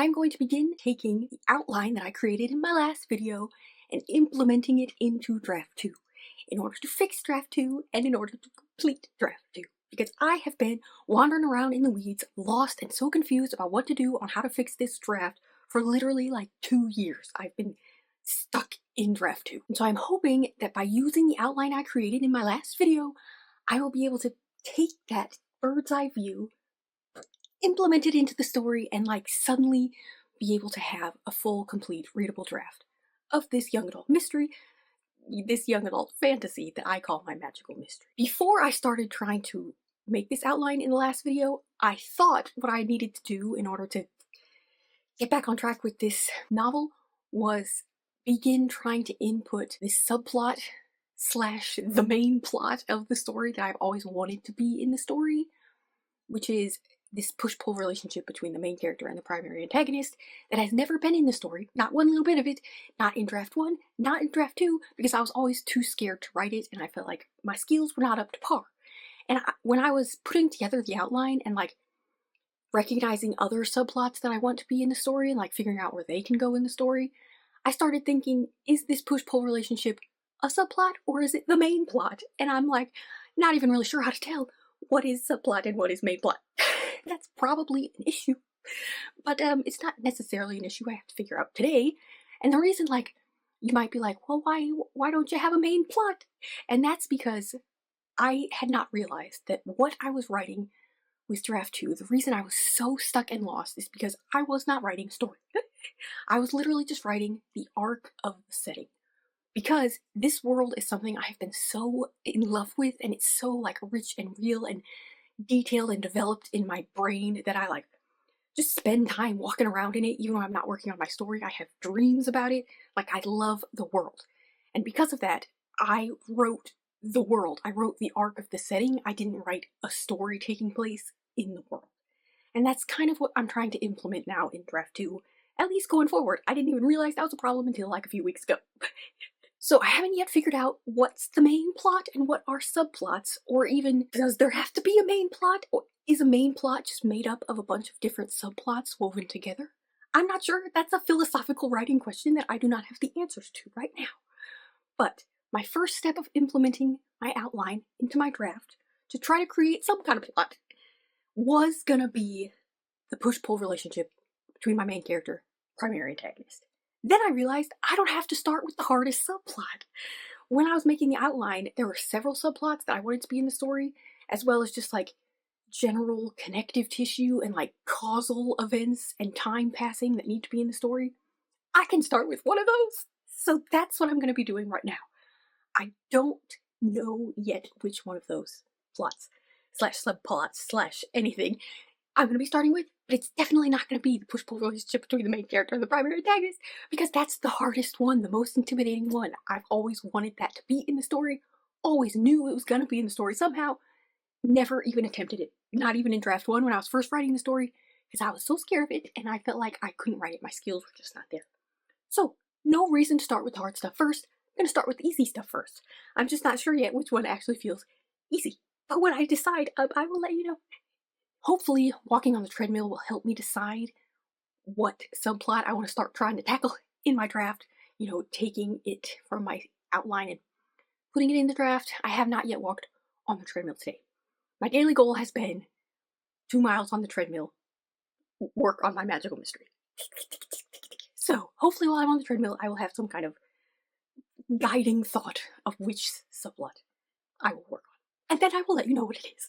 I'm going to begin taking the outline that I created in my last video and implementing it into Draft 2 in order to fix Draft 2 and in order to complete Draft 2. Because I have been wandering around in the weeds, lost and so confused about what to do on how to fix this draft for literally like 2 years. I've been stuck in Draft 2. And so I'm hoping that by using the outline I created in my last video, I will be able to take that bird's eye view, implement it into the story, and like suddenly be able to have a full, complete, readable draft of this young adult mystery, this young adult fantasy that I call my magical mystery. Before I started trying to make this outline in the last video, I thought what I needed to do in order to get back on track with this novel was begin trying to input this subplot slash the main plot of the story that I've always wanted to be in the story, which is this push-pull relationship between the main character and the primary antagonist that has never been in the story, not one little bit of it, not in Draft 1, not in Draft 2, because I was always too scared to write it and I felt like my skills were not up to par. And when I was putting together the outline and like recognizing other subplots that I want to be in the story and like figuring out where they can go in the story, I started thinking, is this push-pull relationship a subplot or is it the main plot? And I'm like, not even really sure how to tell what is subplot and what is main plot. That's probably an issue, but it's not necessarily an issue I have to figure out today. And the reason, like, you might be like, well, why don't you have a main plot? And that's because I had not realized that what I was writing with Draft 2, the reason I was so stuck and lost is because I was not writing a story. I was literally just writing the arc of the setting. Because this world is something I have been so in love with, and it's so like rich and real and detailed and developed in my brain that I like just spend time walking around in it even though I'm not working on my story. I have dreams about it. Like, I love the world. And because of that, I wrote the world. I wrote the arc of the setting. I didn't write a story taking place in the world. And that's kind of what I'm trying to implement now in Draft 2, at least going forward. I didn't even realize that was a problem until like a few weeks ago. So I haven't yet figured out what's the main plot and what are subplots, or even does there have to be a main plot, or is a main plot just made up of a bunch of different subplots woven together? I'm not sure. That's a philosophical writing question that I do not have the answers to right now. But my first step of implementing my outline into my draft to try to create some kind of plot was gonna be the push-pull relationship between my main character, primary antagonist. Then I realized I don't have to start with the hardest subplot. When I was making the outline, there were several subplots that I wanted to be in the story, as well as just like general connective tissue and like causal events and time passing that need to be in the story. I can start with one of those. So that's what I'm going to be doing right now. I don't know yet which one of those plots slash subplots slash anything I'm going to be starting with, but it's definitely not going to be the push-pull relationship between the main character and the primary antagonist, because that's the hardest one, the most intimidating one. I've always wanted that to be in the story, always knew it was going to be in the story somehow, never even attempted it, not even in Draft 1 when I was first writing the story, because I was so scared of it and I felt like I couldn't write it, my skills were just not there. So, no reason to start with the hard stuff first. I'm going to start with the easy stuff first. I'm just not sure yet which one actually feels easy, but when I decide, I will let you know. Hopefully, walking on the treadmill will help me decide what subplot I want to start trying to tackle in my draft. You know, taking it from my outline and putting it in the draft. I have not yet walked on the treadmill today. My daily goal has been 2 miles on the treadmill, work on my magical mystery. So, hopefully while I'm on the treadmill, I will have some kind of guiding thought of which subplot I will work on. And then I will let you know what it is.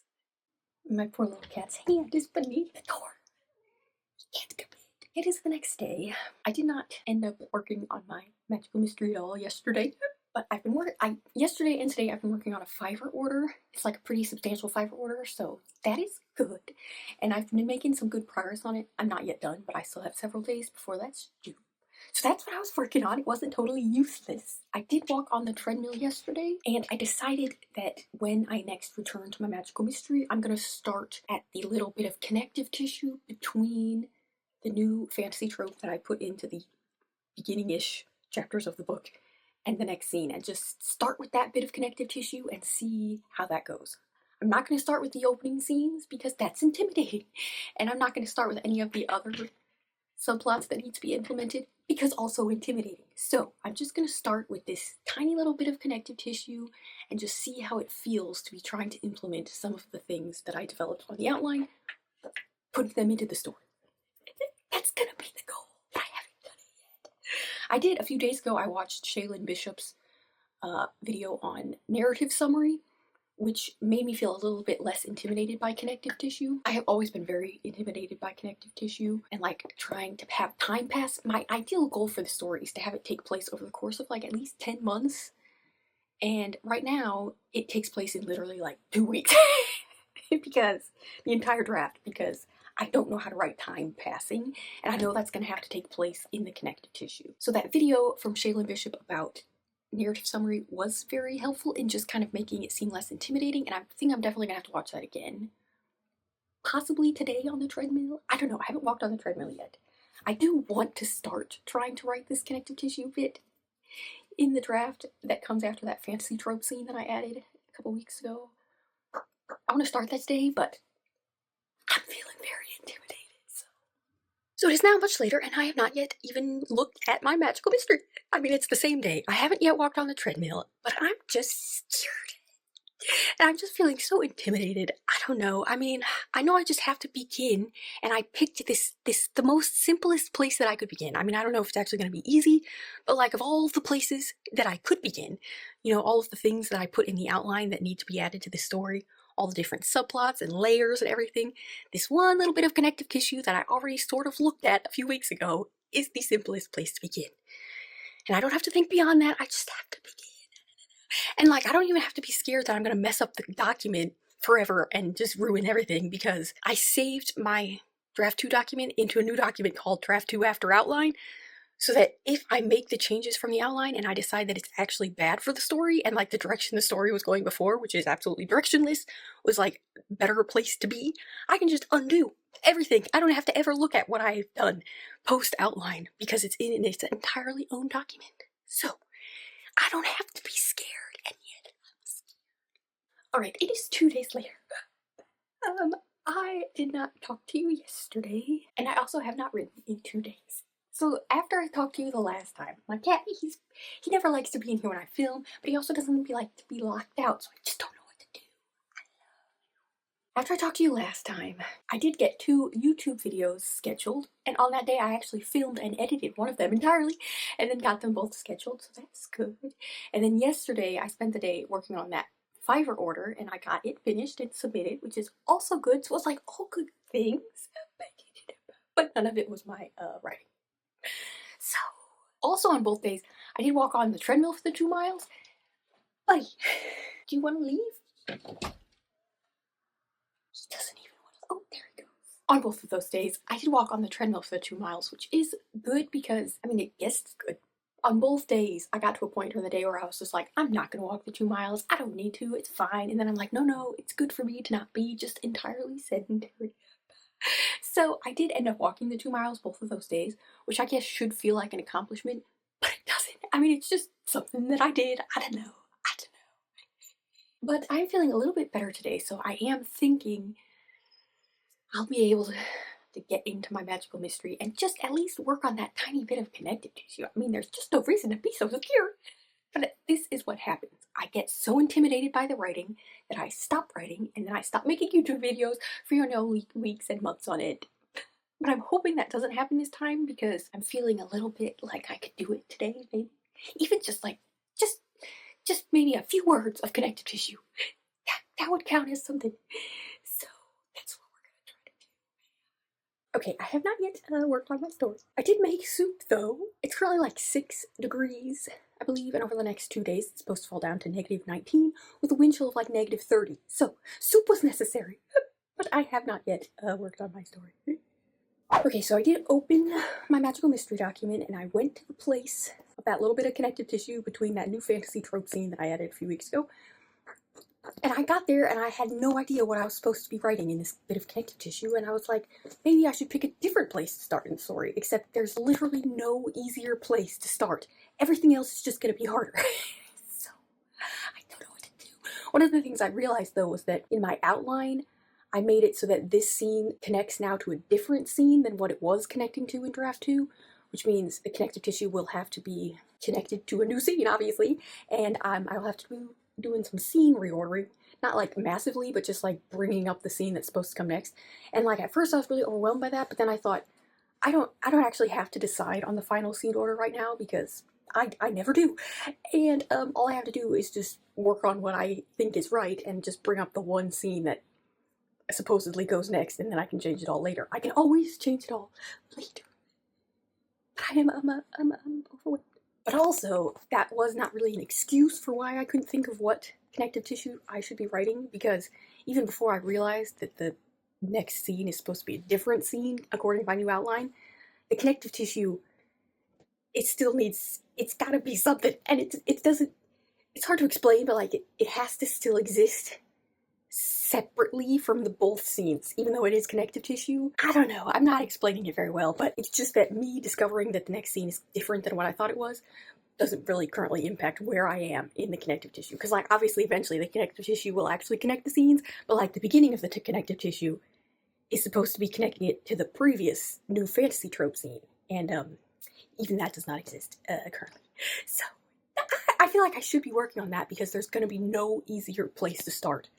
My poor little cat's hand is beneath the door. He can't come in. It is the next day. I did not end up working on my magical mystery at all yesterday, but I've been yesterday and today I've been working on a Fiverr order. It's like a pretty substantial Fiverr order, so that is good. And I've been making some good progress on it. I'm not yet done, but I still have several days before that's due. So that's what I was working on. It wasn't totally useless. I did walk on the treadmill yesterday, and I decided that when I next return to my magical mystery, I'm going to start at the little bit of connective tissue between the new fantasy trope that I put into the beginning-ish chapters of the book and the next scene, and just start with that bit of connective tissue and see how that goes. I'm not going to start with the opening scenes because that's intimidating, and I'm not going to start with any of the other subplots that need to be implemented because also intimidating. So I'm just going to start with this tiny little bit of connective tissue and just see how it feels to be trying to implement some of the things that I developed on the outline, putting them into the story. That's going to be the goal. I haven't done it yet. I did a few days ago. I watched Shaylin Bishop's video on narrative summary, which made me feel a little bit less intimidated by connective tissue. I have always been very intimidated by connective tissue and like trying to have time pass. My ideal goal for the story is to have it take place over the course of like at least 10 months. And right now it takes place in literally like 2 weeks because the entire draft, because I don't know how to write time passing, and I know that's going to have to take place in the connective tissue. So that video from Shaylin Bishop about narrative summary was very helpful in just kind of making it seem less intimidating, and I think I'm definitely gonna have to watch that again. Possibly today on the treadmill. I don't know, I haven't walked on the treadmill yet. I do want to start trying to write this connective tissue bit in the draft that comes after that fantasy trope scene that I added a couple weeks ago. I want to start that today, but I'm feeling very intimidated. So it is now much later, and I have not yet even looked at my magical mystery. I mean, it's the same day. I haven't yet walked on the treadmill, but I'm just scared. And I'm just feeling so intimidated. I don't know. I mean, I know I just have to begin, and I picked the most simplest place that I could begin. I mean, I don't know if it's actually going to be easy, but like of all the places that I could begin, you know, all of the things that I put in the outline that need to be added to the story, all the different subplots and layers and everything, this one little bit of connective tissue that I already sort of looked at a few weeks ago is the simplest place to begin. And I don't have to think beyond that, I just have to begin. And like, I don't even have to be scared that I'm gonna mess up the document forever and just ruin everything, because I saved my draft 2 document into a new document called draft 2 after outline, so that if I make the changes from the outline and I decide that it's actually bad for the story, and like the direction the story was going before, which is absolutely directionless, was like better place to be, I can just undo everything. I don't have to ever look at what I've done post outline because it's in its entirely own document. So I don't have to be scared, and yet I'm scared. Alright, it is 2 days later. I did not talk to you yesterday, and I also have not written in 2 days. So after I talked to you the last time, like, yeah, he never likes to be in here when I film, but he also doesn't like to be locked out, so I just don't know what to do. After I talked to you last time, I did get 2 YouTube videos scheduled, and on that day I actually filmed and edited one of them entirely, and then got them both scheduled, so that's good. And then yesterday I spent the day working on that Fiverr order, and I got it finished and submitted, which is also good. So it was like all good things, but none of it was my writing. So, also on both days, I did walk on the treadmill for the 2 miles. Buddy, do you want to leave? He doesn't even want to. Oh, there he goes. On both of those days, I did walk on the treadmill for the 2 miles, which is good because, I mean, I guess it's good. On both days, I got to a point during the day where I was just like, I'm not going to walk the 2 miles. I don't need to. It's fine. And then I'm like, no, it's good for me to not be just entirely sedentary. So I did end up walking the 2 miles both of those days, which I guess should feel like an accomplishment, but it doesn't. I mean, it's just something that I did. I don't know. But I'm feeling a little bit better today, so I am thinking I'll be able to get into my magical mystery and just at least work on that tiny bit of connective tissue. I mean, there's just no reason to be so scared. But this is what happens. I get so intimidated by the writing that I stop writing, and then I stop making YouTube videos for, you know, weeks and months on it. But I'm hoping that doesn't happen this time, because I'm feeling a little bit like I could do it today, maybe. Even just like, just maybe a few words of connective tissue. That would count as something. So that's what we're gonna try to do. Okay, I have not yet worked on my story. I did make soup though. It's currently like 6 degrees, I believe, and over the next 2 days it's supposed to fall down to -19 with a wind chill of like -30. So soup was necessary, but I have not yet worked on my story. Okay, so I did open my magical mystery document, and I went to the place of that little bit of connective tissue between that new fantasy trope scene that I added a few weeks ago. And I got there, and I had no idea what I was supposed to be writing in this bit of connective tissue, and I was like, maybe I should pick a different place to start in the story, except there's literally no easier place to start. Everything else is just going to be harder. So, I don't know what to do. One of the things I realized, though, was that in my outline, I made it so that this scene connects now to a different scene than what it was connecting to in draft 2, which means the connective tissue will have to be connected to a new scene, obviously, and I'll have to be doing some scene reordering. Not like massively, but just like bringing up the scene that's supposed to come next. And like at first I was really overwhelmed by that, but then I thought, I don't actually have to decide on the final scene order right now because I never do. And all I have to do is just work on what I think is right and just bring up the one scene that supposedly goes next, and then I can change it all later. I can always change it all later. But I'm overwhelmed. But also, that was not really an excuse for why I couldn't think of what connective tissue I should be writing, because even before I realized that the next scene is supposed to be a different scene according to my new outline, the connective tissue, it still needs, it's gotta be something, and it doesn't, it's hard to explain, but like it has to still exist separately from the both scenes, even though it is connective tissue. I don't know, I'm not explaining it very well, but it's just that me discovering that the next scene is different than what I thought it was doesn't really currently impact where I am in the connective tissue. Because like obviously eventually the connective tissue will actually connect the scenes, but like the beginning of the connective tissue is supposed to be connecting it to the previous new fantasy trope scene, and even that does not exist currently. So I feel like I should be working on that because there's going to be no easier place to start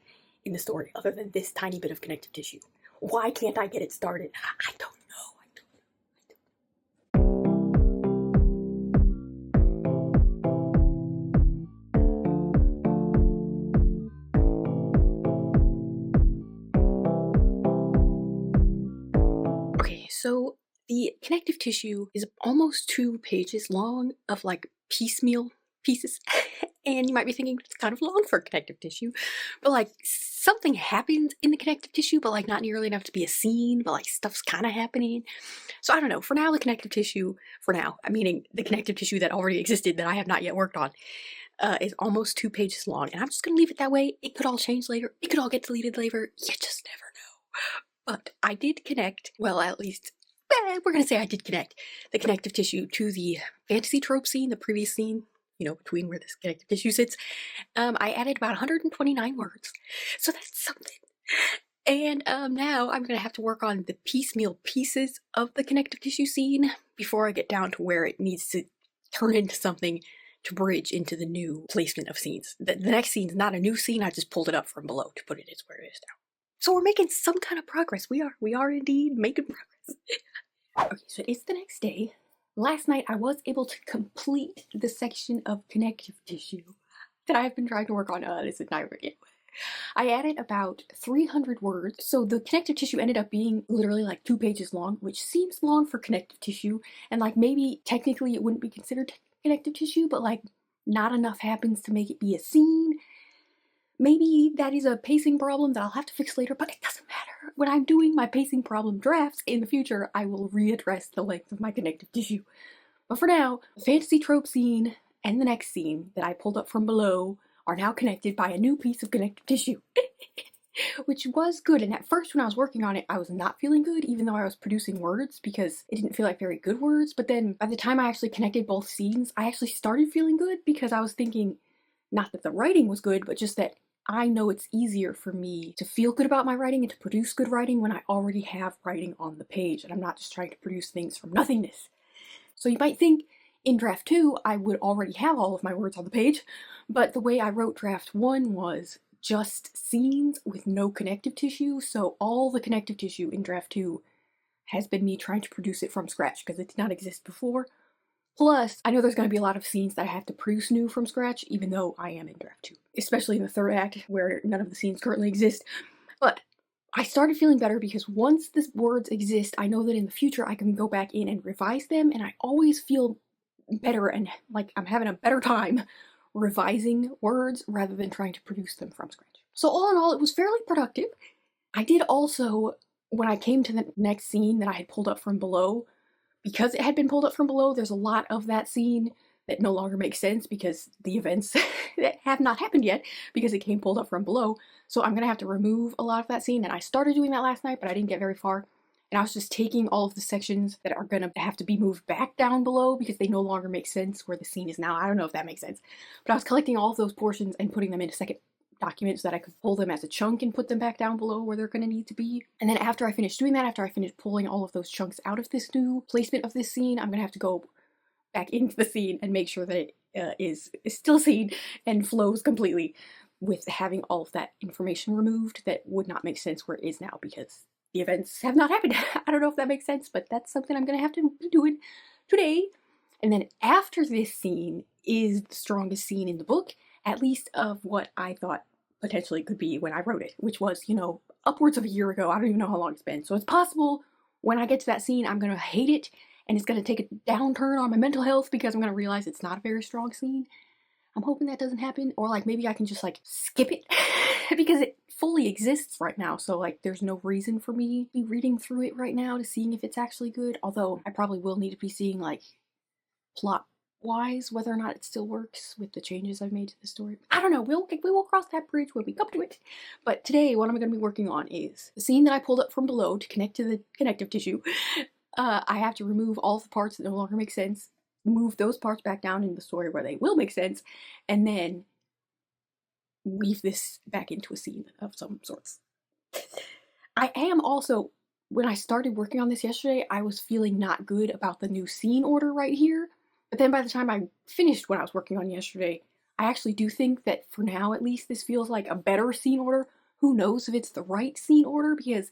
in the story other than this tiny bit of connective tissue. Why can't I get it started? I don't know. Okay, so the connective tissue is almost 2 pages long of like piecemeal pieces. And you might be thinking it's kind of long for connective tissue, but like something happens in the connective tissue, but like not nearly enough to be a scene, but like stuff's kind of happening. So I don't know, for now, the connective tissue, for now, I'm meaning the connective tissue that already existed that I have not yet worked on, is almost 2 pages long, and I'm just gonna leave it that way. It could all change later. It could all get deleted later. You just never know. But I did connect, well, at least, we're gonna say I did connect the connective tissue to the fantasy trope scene, the previous scene, you know, between where this connective tissue sits. I added about 129 words, so that's something. And now I'm gonna have to work on the piecemeal pieces of the connective tissue scene before I get down to where it needs to turn into something to bridge into the new placement of scenes. The next scene's not a new scene, I just pulled it up from below to put it as where it is now. So we're making some kind of progress. We are indeed making progress. Okay, so it's the next day. Last night I was able to complete the section of connective tissue that I've been trying to work on. This is not again. I added about 300 words, so the connective tissue ended up being literally like 2 pages long, which seems long for connective tissue, and like maybe technically it wouldn't be considered connective tissue, but like not enough happens to make it be a scene. Maybe that is a pacing problem that I'll have to fix later, but it doesn't matter. When I'm doing my pacing problem drafts in the future, I will readdress the length of my connective tissue. But for now, the fantasy trope scene and the next scene that I pulled up from below are now connected by a new piece of connective tissue. Which was good, and at first when I was working on it, I was not feeling good, even though I was producing words, because it didn't feel like very good words. But then by the time I actually connected both scenes, I actually started feeling good, because I was thinking, not that the writing was good, but just that I know it's easier for me to feel good about my writing and to produce good writing when I already have writing on the page, and I'm not just trying to produce things from nothingness. So you might think in draft 2 I would already have all of my words on the page, but the way I wrote draft 1 was just scenes with no connective tissue, so all the connective tissue in draft 2 has been me trying to produce it from scratch because it did not exist before. Plus, I know there's going to be a lot of scenes that I have to produce new from scratch, even though I am in draft 2, especially in the third act where none of the scenes currently exist. But I started feeling better because once the words exist, I know that in the future I can go back in and revise them, and I always feel better and like I'm having a better time revising words rather than trying to produce them from scratch. So all in all, it was fairly productive. I did also, when I came to the next scene that I had pulled up from below, because it had been pulled up from below, there's a lot of that scene that no longer makes sense because the events that have not happened yet because it came pulled up from below. So I'm gonna have to remove a lot of that scene, and I started doing that last night, but I didn't get very far. And I was just taking all of the sections that are gonna have to be moved back down below because they no longer make sense where the scene is now. I don't know if that makes sense. But I was collecting all of those portions and putting them into documents so that I could pull them as a chunk and put them back down below where they're going to need to be. And then after I finish doing that, after I finish pulling all of those chunks out of this new placement of this scene, I'm going to have to go back into the scene and make sure that it is still seen and flows completely with having all of that information removed that would not make sense where it is now because the events have not happened. I don't know if that makes sense, but that's something I'm going to have to be doing today. And then after this scene is the strongest scene in the book, at least of what I thought potentially could be when I wrote it, which was, you know, upwards of a year ago. I don't even know how long it's been. So it's possible when I get to that scene, I'm going to hate it and it's going to take a downturn on my mental health because I'm going to realize it's not a very strong scene. I'm hoping that doesn't happen, or like maybe I can just like skip it because it fully exists right now, so like there's no reason for me to be reading through it right now to seeing if it's actually good, although I probably will need to be seeing like plot wise whether or not it still works with the changes I've made to the story. I don't know, we will cross that bridge when we come to it. But today what I'm going to be working on is the scene that I pulled up from below to connect to the connective tissue. I have to remove all the parts that no longer make sense, move those parts back down in the story where they will make sense, and then weave this back into a scene of some sorts. I am also, when I started working on this yesterday, I was feeling not good about the new scene order right here, but then by the time I finished what I was working on yesterday, I actually do think that for now at least this feels like a better scene order. Who knows if it's the right scene order, because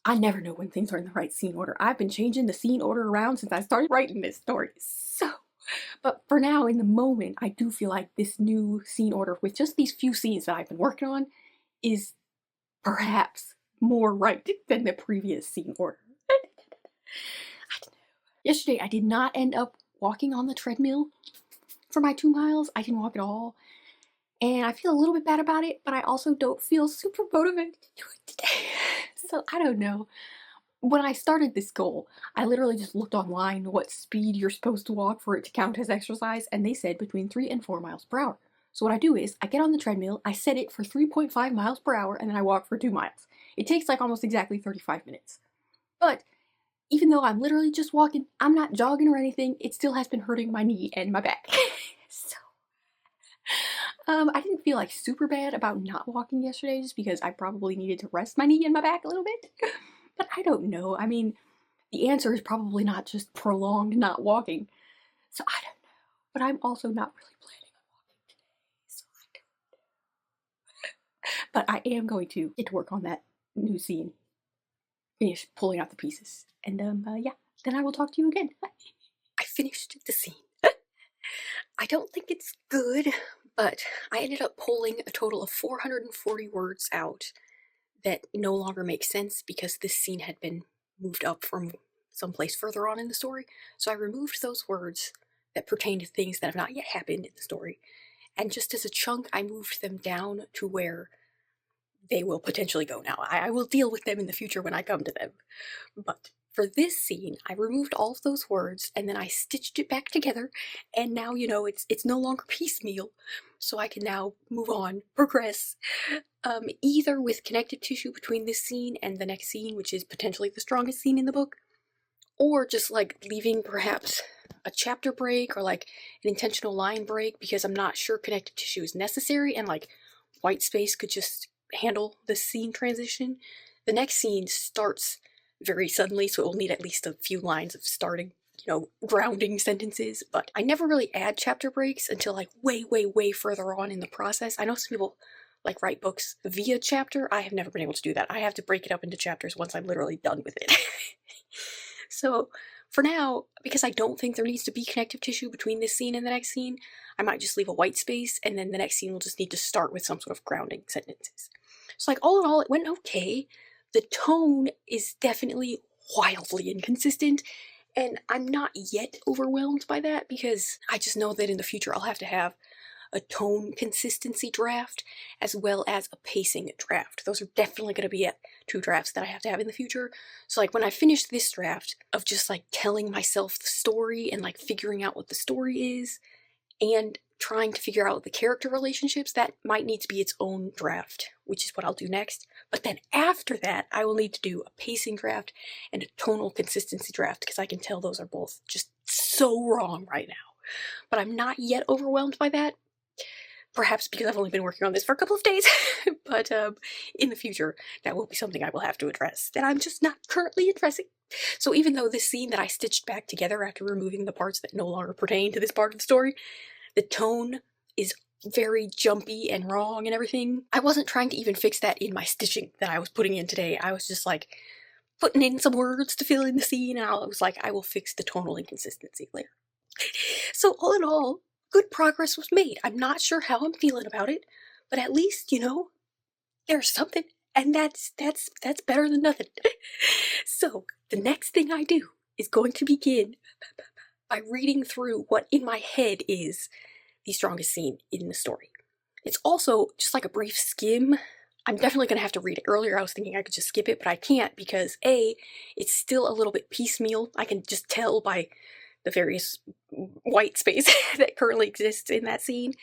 I never know when things are in the right scene order. I've been changing the scene order around since I started writing this story. So, but for now, in the moment, I do feel like this new scene order with just these few scenes that I've been working on is perhaps more right than the previous scene order. I don't know. Yesterday, I did not end up walking on the treadmill for my 2 miles. I didn't walk at all. And I feel a little bit bad about it, but I also don't feel super motivated to do it today. So I don't know. When I started this goal, I literally just looked online what speed you're supposed to walk for it to count as exercise, and they said between 3 and 4 miles per hour. So what I do is, I get on the treadmill, I set it for 3.5 miles per hour, and then I walk for 2 miles. It takes like almost exactly 35 minutes. But even though I'm literally just walking, I'm not jogging or anything, it still has been hurting my knee and my back. So I didn't feel like super bad about not walking yesterday just because I probably needed to rest my knee and my back a little bit. But I don't know. I mean, the answer is probably not just prolonged not walking. So I don't know. But I'm also not really planning on walking today. So I don't know. But I am going to get to work on that new scene. Finish pulling out the pieces. And yeah, then I will talk to you again. I finished the scene. I don't think it's good, but I ended up pulling a total of 440 words out that no longer make sense because this scene had been moved up from someplace further on in the story. So I removed those words that pertain to things that have not yet happened in the story, and just as a chunk, I moved them down to where they will potentially go now. I will deal with them in the future when I come to them. But for this scene, I removed all of those words and then I stitched it back together, and now, you know, it's no longer piecemeal, so I can now move on, progress, either with connective tissue between this scene and the next scene, which is potentially the strongest scene in the book, or just like leaving perhaps a chapter break or like an intentional line break because I'm not sure connective tissue is necessary and like white space could just handle the scene transition. The next scene starts very suddenly, so it will need at least a few lines of starting, you know, grounding sentences, but I never really add chapter breaks until like way further on in the process. I know some people like write books via chapter. I have never been able to do that. I have to break it up into chapters once I'm literally done with it. So for now, because I don't think there needs to be connective tissue between this scene and the next scene, I might just leave a white space, and then the next scene will just need to start with some sort of grounding sentences. So like all in all, it went okay. The tone is definitely wildly inconsistent, and I'm not yet overwhelmed by that because I just know that in the future I'll have to have a tone consistency draft as well as a pacing draft. Those are definitely going to be 2 drafts that I have to have in the future. So like when I finish this draft of just like telling myself the story and like figuring out what the story is and trying to figure out the character relationships, that might need to be its own draft, which is what I'll do next. But then after that, I will need to do a pacing draft and a tonal consistency draft because I can tell those are both just so wrong right now. But I'm not yet overwhelmed by that. Perhaps because I've only been working on this for a couple of days, but in the future, that will be something I will have to address that I'm just not currently addressing. So even though this scene that I stitched back together after removing the parts that no longer pertain to this part of the story, the tone is very jumpy and wrong and everything, I wasn't trying to even fix that in my stitching that I was putting in today. I was just like putting in some words to fill in the scene, and I was like, I will fix the tonal inconsistency later. So all in all, good progress was made. I'm not sure how I'm feeling about it, but at least, you know, there's something, and that's better than nothing. So the next thing I do is going to begin by reading through what in my head is the strongest scene in the story. It's also just like a brief skim. I'm definitely going to have to read it earlier. I was thinking I could just skip it, but I can't because A, it's still a little bit piecemeal. I can just tell by the various white space that currently exists in that scene.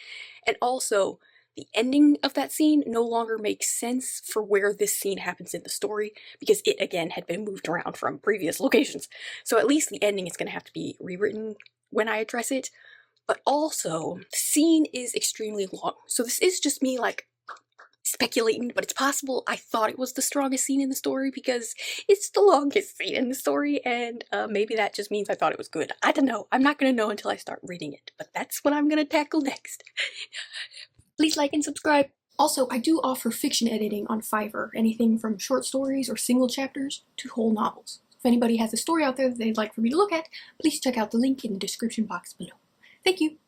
And also, the ending of that scene no longer makes sense for where this scene happens in the story because it, again, had been moved around from previous locations. So at least the ending is going to have to be rewritten when I address it. But also, the scene is extremely long. So this is just me, like, speculating, but it's possible I thought it was the strongest scene in the story because it's the longest scene in the story, and maybe that just means I thought it was good. I don't know. I'm not going to know until I start reading it, but that's what I'm going to tackle next. Please like and subscribe. Also, I do offer fiction editing on Fiverr, anything from short stories or single chapters to whole novels. If anybody has a story out there that they'd like for me to look at, please check out the link in the description box below. Thank you.